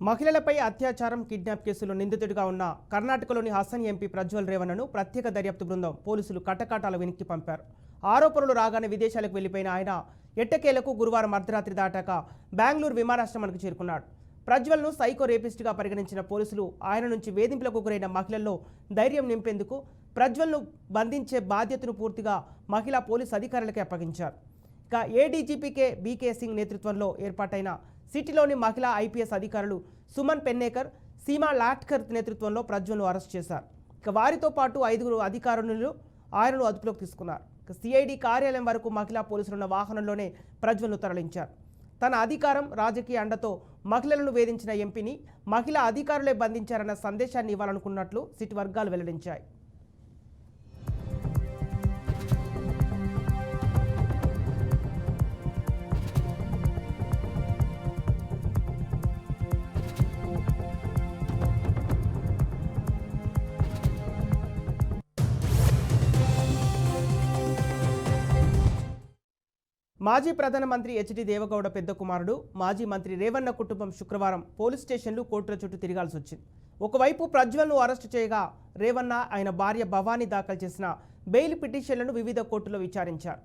మహిళలపై అత్యాచారం కిడ్నాప్ కేసులో నిందితుడిగా ఉన్న కర్ణాటకలోని హసన్ ఎంపీ ప్రజ్వల్ రేవణ్ణను ప్రత్యేక దర్యాప్తు బృందం పోలీసులు కట్టకాటాల వెనక్కి పంపారు. ఆరోపణలు రాగానే విదేశాలకు వెళ్లిపోయిన ఆయన ఎట్టకేలకు గురువారం అర్ధరాత్రి దాటాక బెంగళూరు విమానాశ్రయానికి చేరుకున్నాడు. ప్రజ్వల్ను సైకో రేపిస్ట్గా పరిగణించిన పోలీసులు ఆయన నుంచి వేధింపులకు గురైన మహిళల్లో ధైర్యం నింపేందుకు ప్రజ్వల్ను బంధించే బాధ్యతను పూర్తిగా మహిళా పోలీసు అధికారులకే అప్పగించారు. ఇక ఏడీజీపీకే బీకే సింగ్ నేతృత్వంలో ఏర్పాటైన సిటీలోని మహిళా ఐపీఎస్ అధికారులు సుమన్ పెన్నేకర్, సీమా లాట్కర్ నేతృత్వంలో ప్రజ్వల్ను అరెస్ట్ చేశారు. ఇక వారితో పాటు 5 అధికారులు ఆయనను అదుపులోకి తీసుకున్నారు. ఇక సిఐడి కార్యాలయం వరకు మహిళా పోలీసులున్న వాహనంలోనే ప్రజ్వల్ను తరలించారు. తన అధికారం, రాజకీయ అండతో మహిళలను వేధించిన ఎంపీని మహిళా అధికారులే బంధించారన్న సందేశాన్ని ఇవ్వాలనుకున్నట్లు సిటీ వర్గాలు వెల్లడించాయి. మాజీ ప్రధానమంత్రి హెచ్డి దేవగౌడ పెద్ద కుమారుడు మాజీ మంత్రి రేవణ్ణ కుటుంబం శుక్రవారం పోలీస్ స్టేషన్లు, కోర్టుల చుట్టూ తిరగాల్సి వచ్చింది. ఒకవైపు ప్రజ్వల్ను అరెస్టు చేయగా రేవణ్ణ, ఆయన భార్య భవానీ దాఖలు చేసిన బెయిల్ పిటిషన్లను వివిధ కోర్టులో విచారించారు.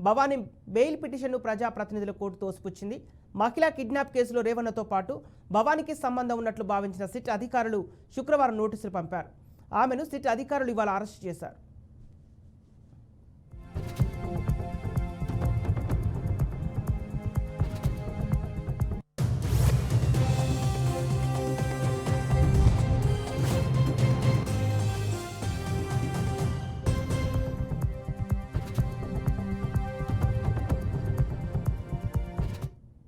భవానీ బెయిల్ పిటిషన్ను ప్రజాప్రతినిధుల కోర్టు తోసిపుచ్చింది. మహిళా కిడ్నాప్ కేసులో రేవణ్ణతో పాటు భవానీకి సంబంధం ఉన్నట్లు భావించిన సిట్ అధికారులు శుక్రవారం నోటీసులు పంపారు. ఆమెను సిట్ అధికారులు ఇవాళ అరెస్టు చేశారు.